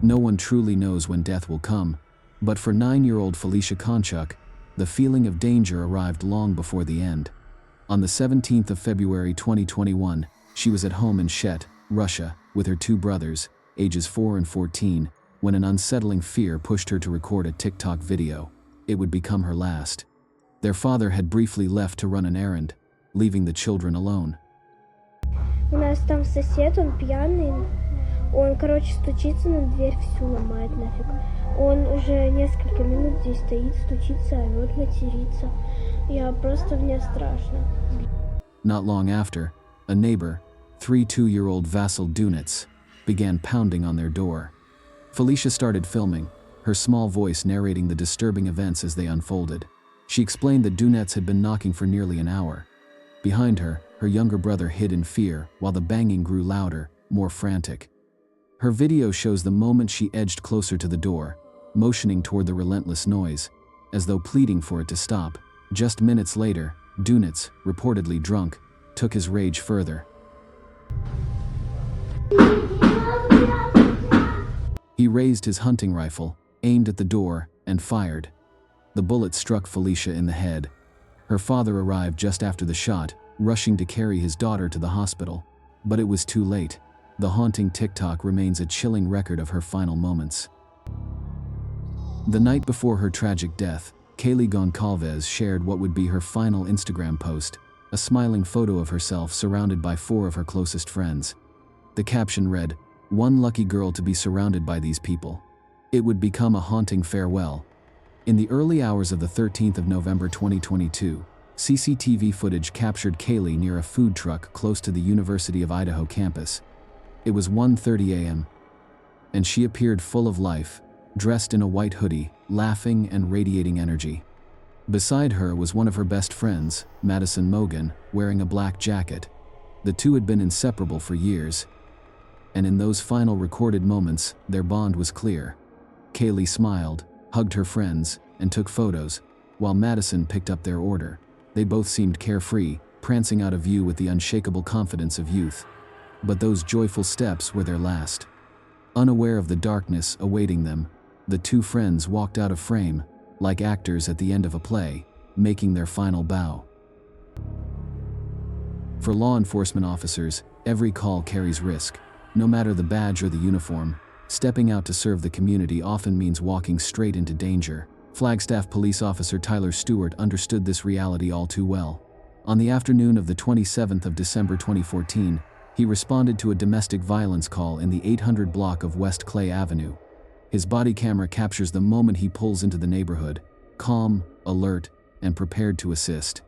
No one truly knows when death will come, but for 9-year-old Felicia Konchuk, the feeling of danger arrived long before the end. On the 17th of February 2021, she was at home in Shet, Russia, with her 2 brothers, ages 4 and 14, when an unsettling fear pushed her to record a TikTok video. It would become her last. Their father had briefly left to run an errand, leaving the children alone. У нас там сосед, он пьяный, он, стучится на дверь, всю ломает нафиг. Он уже несколько минут здесь стоит, стучится, орёт, матерится. Я просто мне страшно. Not long after, a neighbor, 2-year-old Vasil Dunitz, began pounding on their door. Felicia started filming, her small voice narrating the disturbing events as they unfolded. She explained that Dunitz had been knocking for nearly an hour. Behind her, her younger brother hid in fear while the banging grew louder, more frantic. Her video shows the moment she edged closer to the door, motioning toward the relentless noise, as though pleading for it to stop. Just minutes later, Dunitz, reportedly drunk, took his rage further. He raised his hunting rifle, aimed at the door, and fired. The bullet struck Felicia in the head. Her father arrived just after the shot, rushing to carry his daughter to the hospital. But it was too late. The haunting TikTok remains a chilling record of her final moments. The night before her tragic death, Kaylee Goncalves shared what would be her final Instagram post, a smiling photo of herself surrounded by 4 of her closest friends. The caption read, "One lucky girl to be surrounded by these people." It would become a haunting farewell. In the early hours of the 13th of November 2022, CCTV footage captured Kaylee near a food truck close to the University of Idaho campus. It was 1:30 a.m., and she appeared full of life, dressed in a white hoodie, laughing and radiating energy. Beside her was one of her best friends, Madison Mogan, wearing a black jacket. The two had been inseparable for years, and in those final recorded moments, their bond was clear. Kaylee smiled, hugged her friends, and took photos, while Madison picked up their order. They both seemed carefree, prancing out of view with the unshakable confidence of youth. But those joyful steps were their last. Unaware of the darkness awaiting them, the 2 friends walked out of frame, like actors at the end of a play, making their final bow. For law enforcement officers, every call carries risk. No matter the badge or the uniform, stepping out to serve the community often means walking straight into danger. Flagstaff police officer Tyler Stewart understood this reality all too well. On the afternoon of the 27th of December 2014, he responded to a domestic violence call in the 800 block of West Clay Avenue. His body camera captures the moment he pulls into the neighborhood, calm, alert, and prepared to assist.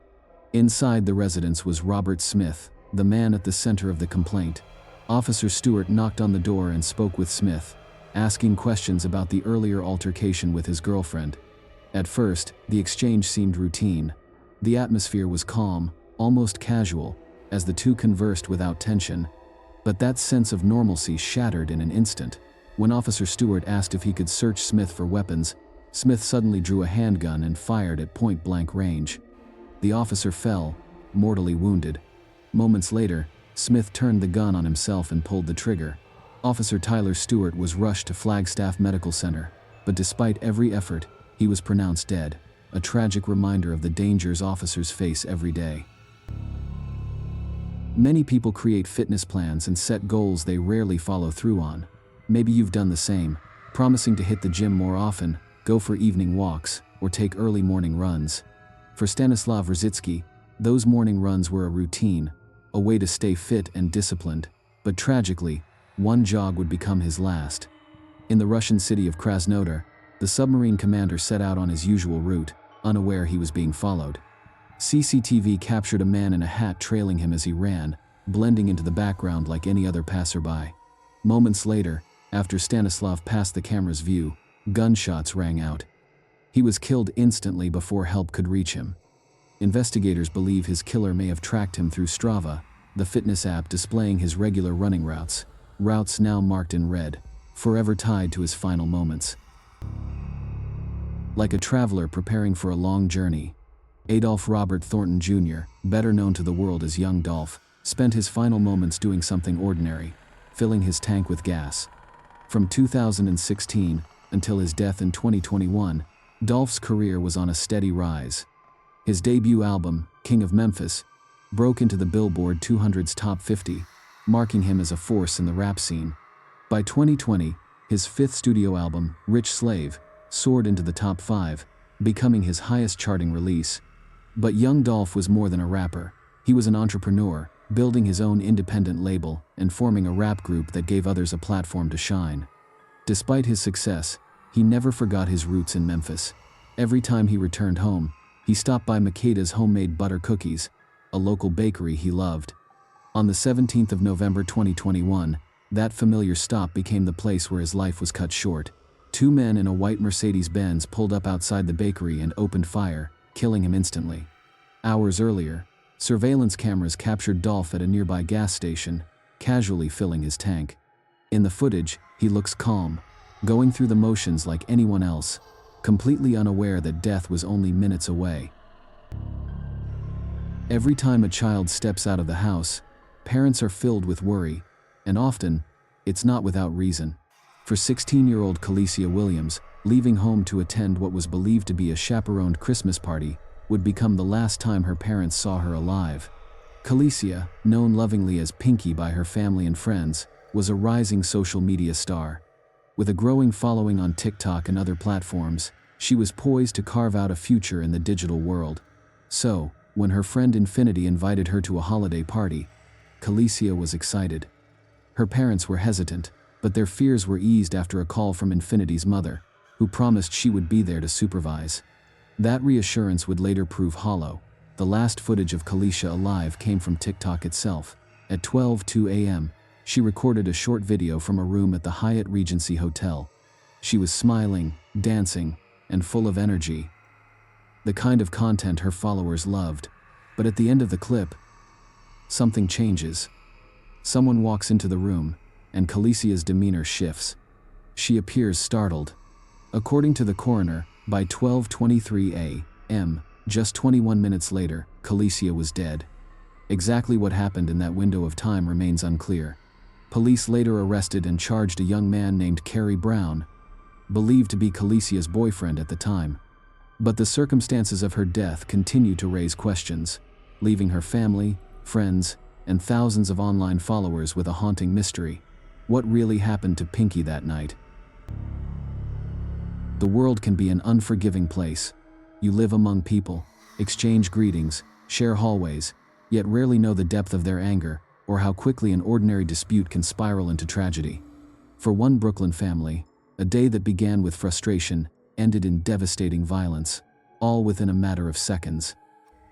Inside the residence was Robert Smith, the man at the center of the complaint. Officer Stewart knocked on the door and spoke with Smith, asking questions about the earlier altercation with his girlfriend. At first, the exchange seemed routine. The atmosphere was calm, almost casual, as the two conversed without tension. But that sense of normalcy shattered in an instant. When Officer Stewart asked if he could search Smith for weapons, Smith suddenly drew a handgun and fired at point-blank range. The officer fell, mortally wounded. Moments later, Smith turned the gun on himself and pulled the trigger. Officer Tyler Stewart was rushed to Flagstaff Medical Center, but despite every effort, he was pronounced dead, a tragic reminder of the dangers officers face every day. Many people create fitness plans and set goals they rarely follow through on. Maybe you've done the same, promising to hit the gym more often, go for evening walks, or take early morning runs. For Stanislav Rositsky, those morning runs were a routine, a way to stay fit and disciplined, but tragically, one jog would become his last. In the Russian city of Krasnodar, the submarine commander set out on his usual route, unaware he was being followed. CCTV captured a man in a hat trailing him as he ran, blending into the background like any other passerby. Moments later, after Stanislav passed the camera's view, gunshots rang out. He was killed instantly before help could reach him. Investigators believe his killer may have tracked him through Strava, the fitness app displaying his regular running routes now marked in red, forever tied to his final moments. Like a traveler preparing for a long journey, Adolph Robert Thornton Jr., better known to the world as Young Dolph, spent his final moments doing something ordinary, filling his tank with gas. From 2016 until his death in 2021, Dolph's career was on a steady rise. His debut album, King of Memphis, broke into the Billboard 200's top 50, marking him as a force in the rap scene. By 2020, his fifth studio album, Rich Slave, soared into the top 5, becoming his highest charting release. But young Dolph was more than a rapper. He was an entrepreneur, building his own independent label and forming a rap group that gave others a platform to shine. Despite his success, he never forgot his roots in Memphis. Every time he returned home, he stopped by Makeda's homemade butter cookies, a local bakery he loved. On the 17th of November 2021, that familiar stop became the place where his life was cut short. Two men in a white Mercedes-Benz pulled up outside the bakery and opened fire, killing him instantly. Hours earlier, surveillance cameras captured Dolph at a nearby gas station, casually filling his tank. In the footage, he looks calm, going through the motions like anyone else, completely unaware that death was only minutes away. Every time a child steps out of the house, parents are filled with worry, and often, it's not without reason. For 16-year-old Khaleesi Williams, leaving home to attend what was believed to be a chaperoned Christmas party would become the last time her parents saw her alive. Khaleesi, known lovingly as Pinky by her family and friends, was a rising social media star. With a growing following on TikTok and other platforms, she was poised to carve out a future in the digital world. So, when her friend Infinity invited her to a holiday party, Khaleesi was excited. Her parents were hesitant, but their fears were eased after a call from Infinity's mother, who promised she would be there to supervise. That reassurance would later prove hollow. The last footage of Khaleesi alive came from TikTok itself. At 12:02 a.m., she recorded a short video from a room at the Hyatt Regency Hotel. She was smiling, dancing, and full of energy. The kind of content her followers loved. But at the end of the clip, something changes. Someone walks into the room, and Khaleesi's demeanor shifts. She appears startled. According to the coroner, by 12:23 a.m., just 21 minutes later, Khaleesi was dead. Exactly what happened in that window of time remains unclear. Police later arrested and charged a young man named Kerry Brown, believed to be Khaleesi's boyfriend at the time. But the circumstances of her death continue to raise questions, leaving her family, friends, and thousands of online followers with a haunting mystery. What really happened to Pinky that night? The world can be an unforgiving place. You live among people, exchange greetings, share hallways, yet rarely know the depth of their anger or how quickly an ordinary dispute can spiral into tragedy. For one Brooklyn family, a day that began with frustration ended in devastating violence, all within a matter of seconds.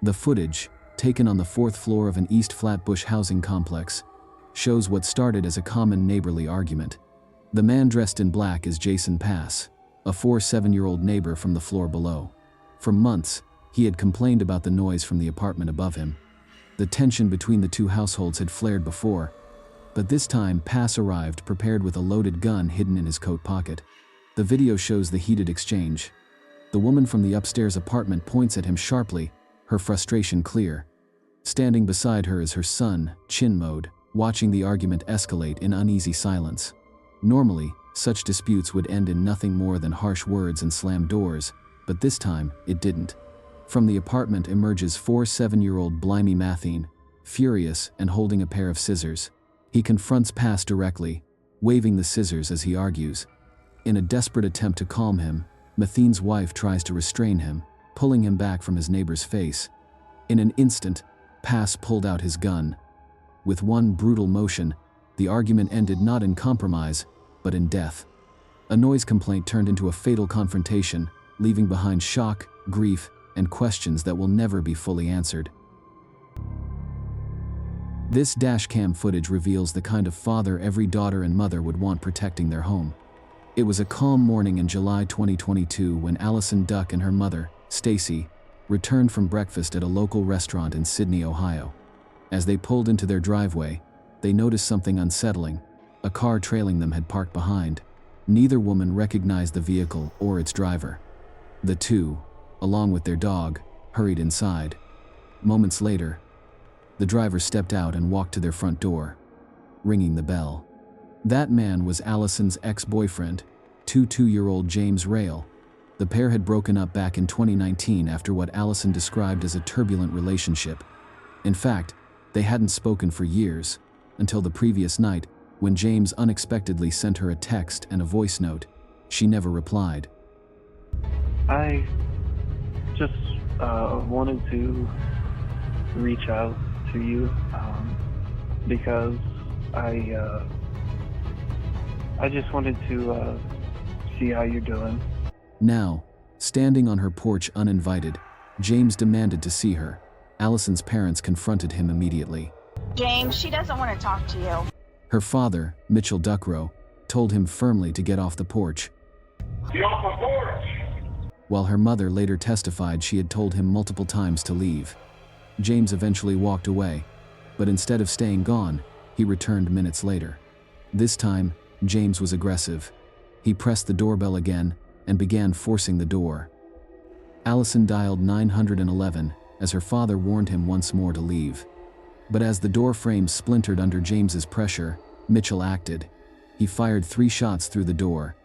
The footage, taken on the 4th floor of an East Flatbush housing complex, shows what started as a common neighborly argument. The man dressed in black is Jason Pass, a 47-year-old neighbor from the floor below. For months, he had complained about the noise from the apartment above him. The tension between the two households had flared before, but this time Pass arrived prepared with a loaded gun hidden in his coat pocket. The video shows the heated exchange. The woman from the upstairs apartment points at him sharply, her frustration clear. Standing beside her is her son, Chin Mode, watching the argument escalate in uneasy silence. Normally, such disputes would end in nothing more than harsh words and slammed doors, but this time, it didn't. From the apartment emerges 7-year-old Blimey Mathine, furious and holding a pair of scissors. He confronts Pass directly, waving the scissors as he argues. In a desperate attempt to calm him, Mathine's wife tries to restrain him, pulling him back from his neighbor's face. In an instant, Pass pulled out his gun. With one brutal motion, the argument ended not in compromise, but in death. A noise complaint turned into a fatal confrontation, leaving behind shock, grief, and questions that will never be fully answered. This dashcam footage reveals the kind of father every daughter and mother would want protecting their home. It was a calm morning in July 2022 when Allison Duck and her mother, Stacy, returned from breakfast at a local restaurant in Sydney, Ohio. As they pulled into their driveway, they noticed something unsettling. A car trailing them had parked behind. Neither woman recognized the vehicle or its driver. The two, along with their dog, hurried inside. Moments later, the driver stepped out and walked to their front door, ringing the bell. That man was Allison's ex-boyfriend, 22-year-old James Rail. The pair had broken up back in 2019 after what Allison described as a turbulent relationship. In fact, they hadn't spoken for years, until the previous night, when James unexpectedly sent her a text and a voice note. She never replied. I just wanted to reach out to you because I just wanted to see how you're doing. Now, standing on her porch uninvited, James demanded to see her. Allison's parents confronted him immediately. James, she doesn't want to talk to you. Her father, Mitchell Duckrow, told him firmly to get off the porch. Get off my porch! While her mother later testified she had told him multiple times to leave. James eventually walked away, but instead of staying gone, he returned minutes later. This time, James was aggressive. He pressed the doorbell again and began forcing the door. Allison dialed 911 as her father warned him once more to leave. But as the door frame splintered under James's pressure, Mitchell acted. He fired 3 shots through the door.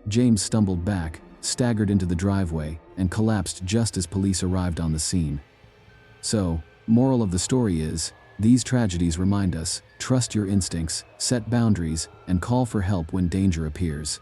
James stumbled back, staggered into the driveway, and collapsed just as police arrived on the scene. So, moral of the story is, these tragedies remind us, trust your instincts, set boundaries, and call for help when danger appears.